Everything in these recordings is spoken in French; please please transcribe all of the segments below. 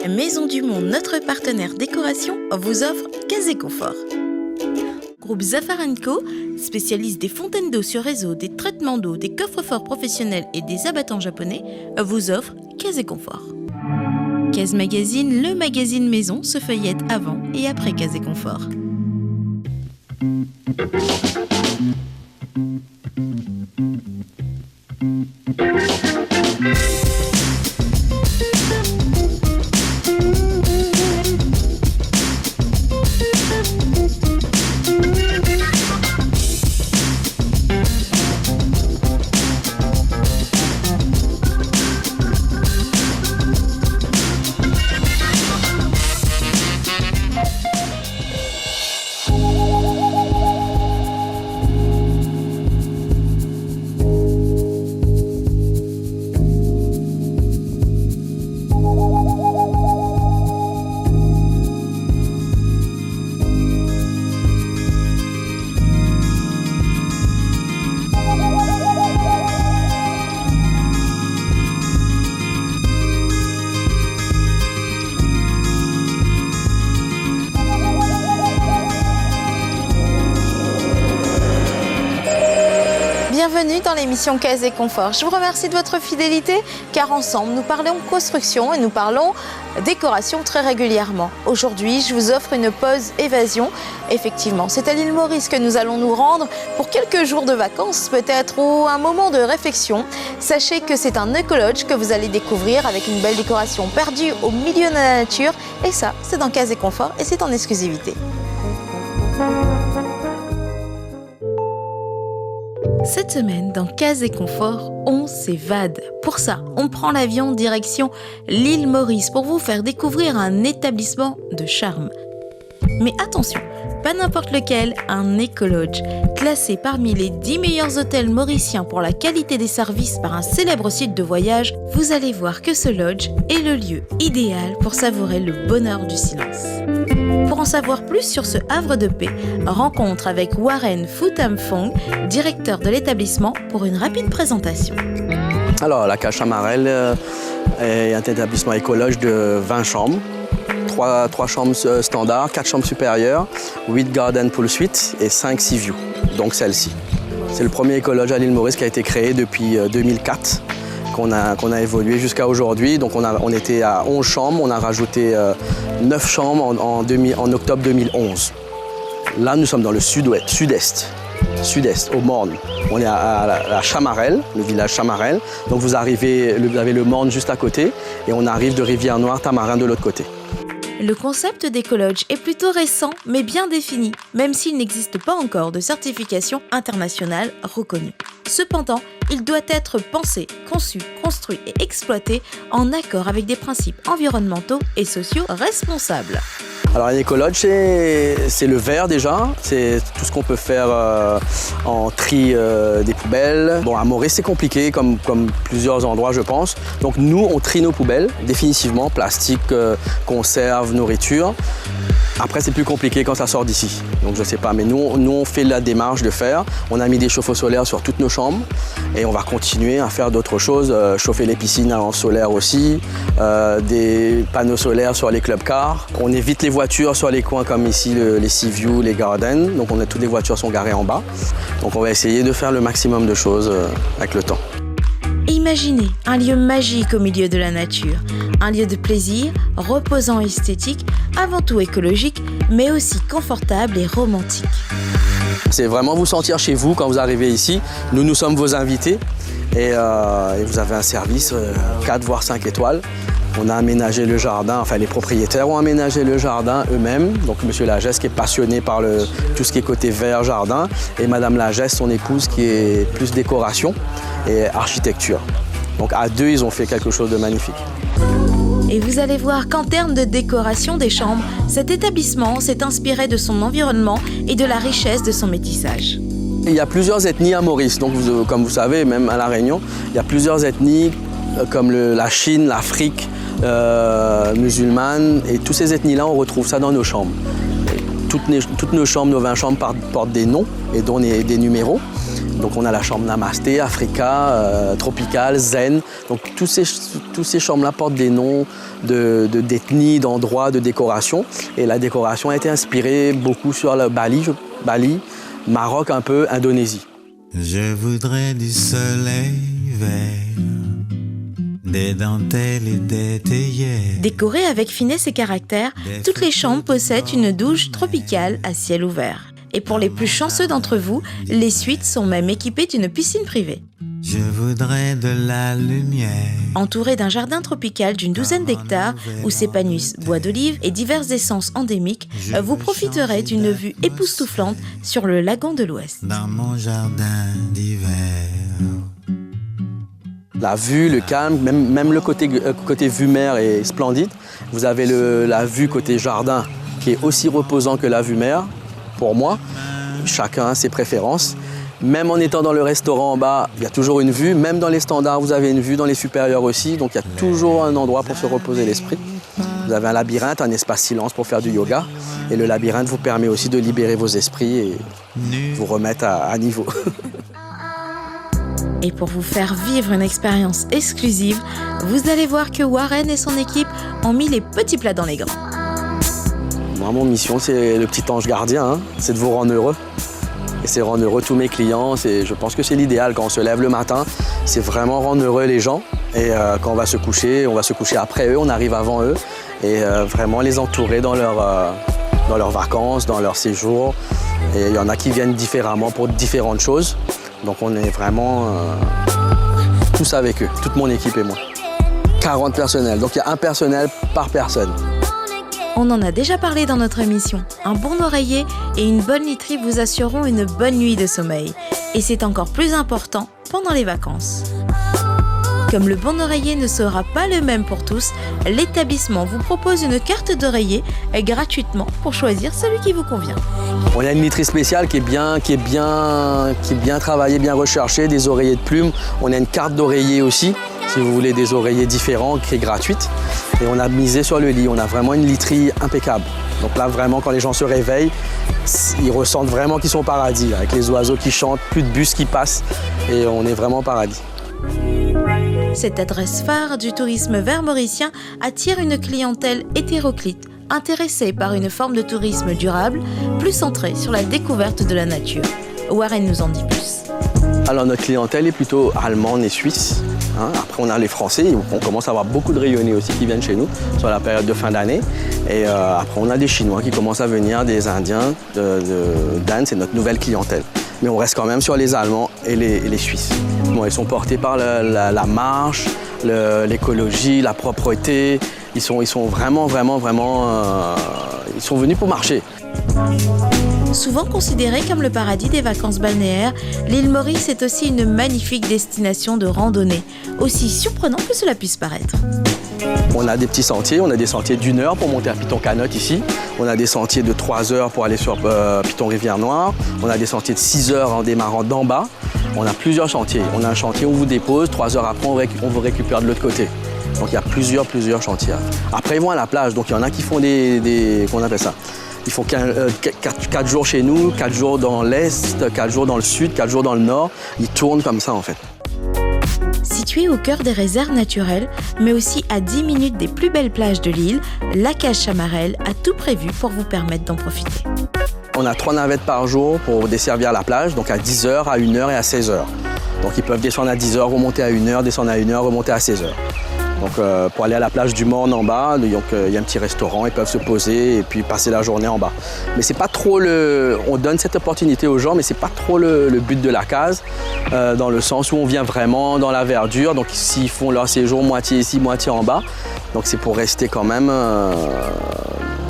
Maison du Monde, notre partenaire décoration, vous offre Casé Confort. Groupe Zafar & Co, spécialiste des fontaines d'eau sur réseau, des traitements d'eau, des coffres-forts professionnels et des abattants japonais, vous offre Casé Confort. Case Magazine, le magazine maison, se feuillette avant et après Casé Confort. Bienvenue dans l'émission Casé Confort. Je vous remercie de votre fidélité car ensemble nous parlons construction et nous parlons décoration très régulièrement. Aujourd'hui, je vous offre une pause évasion. Effectivement, c'est à l'île Maurice que nous allons nous rendre pour quelques jours de vacances peut-être ou un moment de réflexion. Sachez que c'est un écolodge que vous allez découvrir avec une belle décoration perdue au milieu de la nature et ça, c'est dans Casé Confort et c'est en exclusivité. Cette semaine, dans Casé Confort, on s'évade. Pour ça, on prend l'avion direction l'île Maurice pour vous faire découvrir un établissement de charme. Mais attention, pas n'importe lequel, un écolodge. Classé parmi les 10 meilleurs hôtels mauriciens pour la qualité des services par un célèbre site de voyage, vous allez voir que ce lodge est le lieu idéal pour savourer le bonheur du silence. Pour en savoir plus sur ce havre de paix, rencontre avec Warren Futamfong, directeur de l'établissement, pour une rapide présentation. Alors, la Cage Chamarel est un établissement écologe de 20 chambres. 3 chambres standards, 4 chambres supérieures, 8 garden pool suites et 5 sea view, donc celle-ci. C'est le premier écologe à l'île Maurice qui a été créé depuis 2004, qu'on a évolué jusqu'à aujourd'hui. Donc on était à 11 chambres, on a rajouté 9 chambres en octobre 2011. Là, nous sommes dans le sud-est, au Morne. On est à la Chamarel, le village Chamarel. Donc vous avez le Morne juste à côté et on arrive de Rivière-Noire, Tamarin de l'autre côté. Le concept d'écolodge est plutôt récent mais bien défini, même s'il n'existe pas encore de certification internationale reconnue. Cependant, il doit être pensé, conçu, construit et exploité en accord avec des principes environnementaux et sociaux responsables. Alors un écolodge, c'est le verre déjà, c'est tout ce qu'on peut faire en tri des poubelles. Bon, à Maurice c'est compliqué comme plusieurs endroits je pense. Donc nous on trie nos poubelles définitivement, plastique, conserve, nourriture. Après c'est plus compliqué quand ça sort d'ici, donc je sais pas, mais nous on fait la démarche de faire. On a mis des chauffe-eau solaires sur toutes nos chambres et on va continuer à faire d'autres choses, chauffer les piscines en solaire aussi, des panneaux solaires sur les club cars. On évite les voitures sur les coins comme ici, les sea view, les gardens, donc toutes les voitures sont garées en bas. Donc on va essayer de faire le maximum de choses avec le temps. Imaginez un lieu magique au milieu de la nature, un lieu de plaisir, reposant et esthétique, avant tout écologique, mais aussi confortable et romantique. C'est vraiment vous sentir chez vous quand vous arrivez ici. Nous sommes vos invités et vous avez un service 4 voire 5 étoiles. On a aménagé le jardin, enfin les propriétaires ont aménagé le jardin eux-mêmes. Donc Monsieur Lagesse qui est passionné par tout ce qui est côté vert, jardin, et Madame Lagesse, son épouse, qui est plus décoration et architecture. Donc à deux, ils ont fait quelque chose de magnifique. Et vous allez voir qu'en termes de décoration des chambres, cet établissement s'est inspiré de son environnement et de la richesse de son métissage. Il y a plusieurs ethnies à Maurice, donc comme vous savez, même à La Réunion, il y a plusieurs ethnies comme la Chine, l'Afrique, musulmane, et toutes ces ethnies-là, on retrouve ça dans nos chambres. Toutes nos chambres, nos 20 chambres portent des noms et dont des numéros. Donc on a la chambre Namasté, Africa, Tropical, Zen. Donc tous ces chambres-là portent des noms d'ethnies, d'endroits, de décoration. Et la décoration a été inspirée beaucoup sur le Bali, Maroc un peu, Indonésie. Je voudrais du soleil vert, des dentelles et des théières. Décorées avec finesse et caractère, toutes les chambres possèdent une douche tropicale à ciel ouvert. Et pour les plus chanceux d'entre vous, les suites sont même équipées d'une piscine privée. Je voudrais de la lumière. Entouré d'un jardin tropical d'une douzaine d'hectares où s'épanouissent bois d'olive et diverses essences endémiques, vous profiterez d'une vue époustouflante sur le lagon de l'Ouest. Dans mon jardin d'hiver. La vue, le calme, même le côté vue mer est splendide. Vous avez la vue côté jardin qui est aussi reposant que la vue mer. Pour moi, chacun a ses préférences. Même en étant dans le restaurant en bas, il y a toujours une vue. Même dans les standards, vous avez une vue, dans les supérieurs aussi. Donc il y a toujours un endroit pour se reposer l'esprit. Vous avez un labyrinthe, un espace silence pour faire du yoga. Et le labyrinthe vous permet aussi de libérer vos esprits et vous remettre à niveau. Et pour vous faire vivre une expérience exclusive, vous allez voir que Warren et son équipe ont mis les petits plats dans les grands. Moi, mon mission, c'est le petit ange gardien, hein. C'est de vous rendre heureux. Et c'est rendre heureux tous mes clients. Je pense que c'est l'idéal. Quand on se lève le matin, c'est vraiment rendre heureux les gens. Et quand on va se coucher après eux, on arrive avant eux. Et vraiment les entourer dans leurs vacances, dans leur séjour. Et il y en a qui viennent différemment pour différentes choses. Donc on est vraiment tous avec eux, toute mon équipe et moi. 40 personnels, donc il y a un personnel par personne. On en a déjà parlé dans notre émission. Un bon oreiller et une bonne literie vous assureront une bonne nuit de sommeil. Et c'est encore plus important pendant les vacances. Comme le bon oreiller ne sera pas le même pour tous, l'établissement vous propose une carte d'oreiller gratuitement pour choisir celui qui vous convient. On a une literie spéciale qui est bien travaillée, bien recherchée, des oreillers de plumes. On a une carte d'oreiller aussi, si vous voulez des oreillers différents, qui est gratuite. Et on a misé sur le lit, on a vraiment une literie impeccable. Donc là, vraiment, quand les gens se réveillent, ils ressentent vraiment qu'ils sont au paradis, avec les oiseaux qui chantent, plus de bus qui passent, et on est vraiment au paradis. Cette adresse phare du tourisme vert mauricien attire une clientèle hétéroclite, intéressée par une forme de tourisme durable, plus centrée sur la découverte de la nature. Warren nous en dit plus. Alors notre clientèle est plutôt allemande et suisse. Après on a les Français, on commence à avoir beaucoup de rayonnés aussi qui viennent chez nous sur la période de fin d'année. Et après on a des Chinois qui commencent à venir, des Indiens d'Inde, c'est notre nouvelle clientèle. Mais on reste quand même sur les Allemands et les Suisses. Bon, ils sont portés par la marche, l'écologie, la propreté. Ils sont vraiment, ils sont venus pour marcher. Souvent considérée comme le paradis des vacances balnéaires, l'île Maurice est aussi une magnifique destination de randonnée, aussi surprenant que cela puisse paraître. On a des petits sentiers, on a des sentiers d'1 heure pour monter à Piton-Canotte ici. On a des sentiers de 3 heures pour aller sur Piton-Rivière-Noire. On a des sentiers de 6 heures en démarrant d'en bas. On a plusieurs chantiers. On a un chantier où on vous dépose, 3 heures après on vous récupère de l'autre côté. Donc il y a plusieurs chantiers. Après ils vont à la plage, donc il y en a qui font comment on appelle ça ? Ils font 4 jours chez nous, 4 jours dans l'Est, 4 jours dans le Sud, 4 jours dans le Nord. Ils tournent comme ça en fait. Située au cœur des réserves naturelles, mais aussi à 10 minutes des plus belles plages de l'île, la Cage Chamarelle a tout prévu pour vous permettre d'en profiter. On a 3 navettes par jour pour desservir la plage, donc à 10h, à 1h et à 16h. Donc ils peuvent descendre à 10h, remonter à 1h, descendre à 1h, remonter à 16h. Donc pour aller à la plage du Morne en bas, il y a un petit restaurant, ils peuvent se poser et puis passer la journée en bas. Mais c'est pas trop on donne cette opportunité aux gens, mais c'est pas trop le but de la case, dans le sens où on vient vraiment dans la verdure. Donc s'ils font leur séjour moitié ici, moitié en bas, donc c'est pour rester quand même à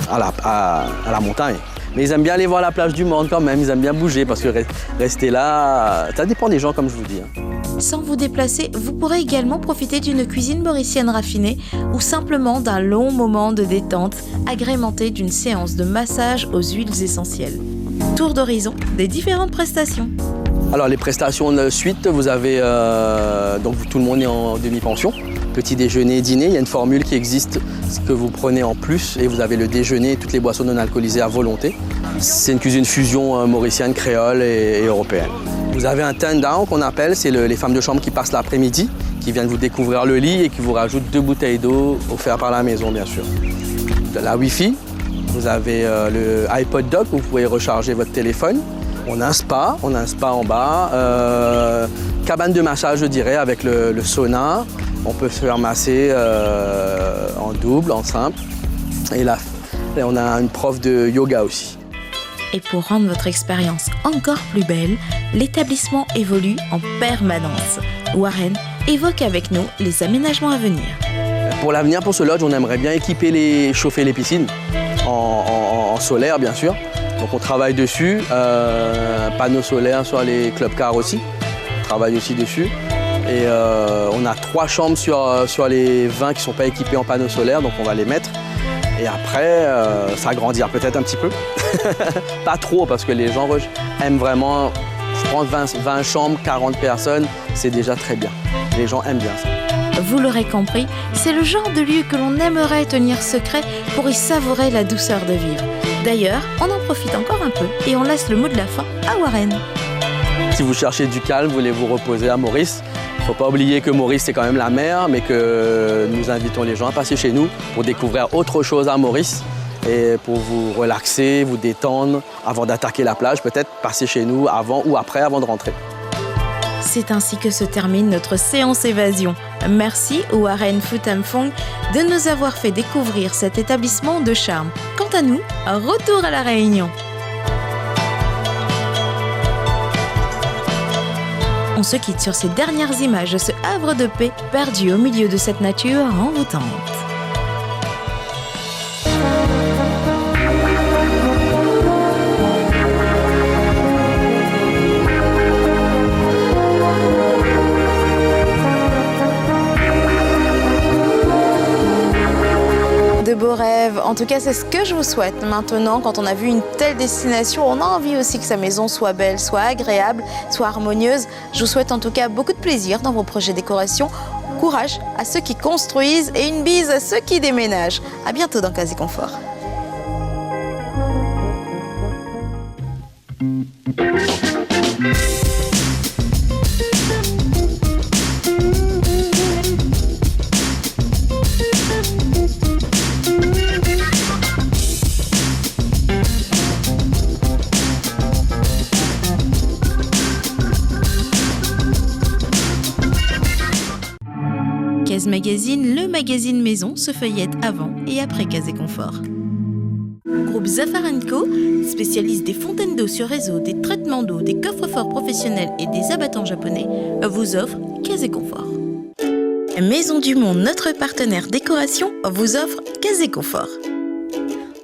la montagne. Mais ils aiment bien aller voir la plage du Morne quand même, ils aiment bien bouger parce que rester là, ça dépend des gens comme je vous dis. Sans vous déplacer, vous pourrez également profiter d'une cuisine mauricienne raffinée ou simplement d'un long moment de détente agrémenté d'une séance de massage aux huiles essentielles. Tour d'horizon des différentes prestations. Alors les prestations de suite, vous avez donc tout le monde est en demi-pension. Petit déjeuner, dîner, il y a une formule qui existe que vous prenez en plus et vous avez le déjeuner et toutes les boissons non alcoolisées à volonté. C'est une cuisine fusion mauricienne, créole et européenne. Vous avez un turn-down qu'on appelle, c'est les femmes de chambre qui passent l'après-midi, qui viennent vous découvrir le lit et qui vous rajoutent 2 bouteilles d'eau offertes par la maison, bien sûr. De la Wi-Fi, vous avez le iPod Dock où vous pouvez recharger votre téléphone. On a un spa en bas, cabane de massage, je dirais, avec le sauna. On peut se faire masser en double, en simple. Et là, on a une prof de yoga aussi. Et pour rendre votre expérience encore plus belle, l'établissement évolue en permanence. Warren évoque avec nous les aménagements à venir. Pour l'avenir, pour ce lodge, on aimerait bien chauffer les piscines en solaire, bien sûr. Donc on travaille dessus, panneaux solaires sur les club cars aussi, on travaille aussi dessus. Et on a 3 chambres sur les 20 qui ne sont pas équipées en panneaux solaires, donc on va les mettre. Et après, s'agrandir peut-être un petit peu. Pas trop, parce que les gens aiment vraiment, je pense 20 chambres, 40 personnes, c'est déjà très bien. Les gens aiment bien ça. Vous l'aurez compris, c'est le genre de lieu que l'on aimerait tenir secret pour y savourer la douceur de vivre. D'ailleurs, on en profite encore un peu et on laisse le mot de la fin à Warren. Si vous cherchez du calme, vous voulez vous reposer à Maurice, il ne faut pas oublier que Maurice, c'est quand même la mer, mais que nous invitons les gens à passer chez nous pour découvrir autre chose à Maurice et pour vous relaxer, vous détendre avant d'attaquer la plage, peut-être passer chez nous avant ou après, avant de rentrer. C'est ainsi que se termine notre séance évasion. Merci Warren Phutham-Phong de nous avoir fait découvrir cet établissement de charme. Quant à nous, retour à La Réunion. On se quitte sur ces dernières images de ce havre de paix perdu au milieu de cette nature envoûtante. De beaux rêves, en tout cas c'est ce que je vous souhaite. Maintenant, quand on a vu une telle destination, on a envie aussi que sa maison soit belle, soit agréable, soit harmonieuse. Je vous souhaite en tout cas beaucoup de plaisir dans vos projets décoration. Courage à ceux qui construisent et une bise à ceux qui déménagent. À bientôt dans Casé Confort. Case Magazine, le magazine maison, se feuillette avant et après Casé Confort. Groupe Zafar & Co, spécialiste des fontaines d'eau sur réseau, des traitements d'eau, des coffres-forts professionnels et des abattants japonais, vous offre Casé Confort. Maison du Monde, notre partenaire décoration, vous offre Casé Confort.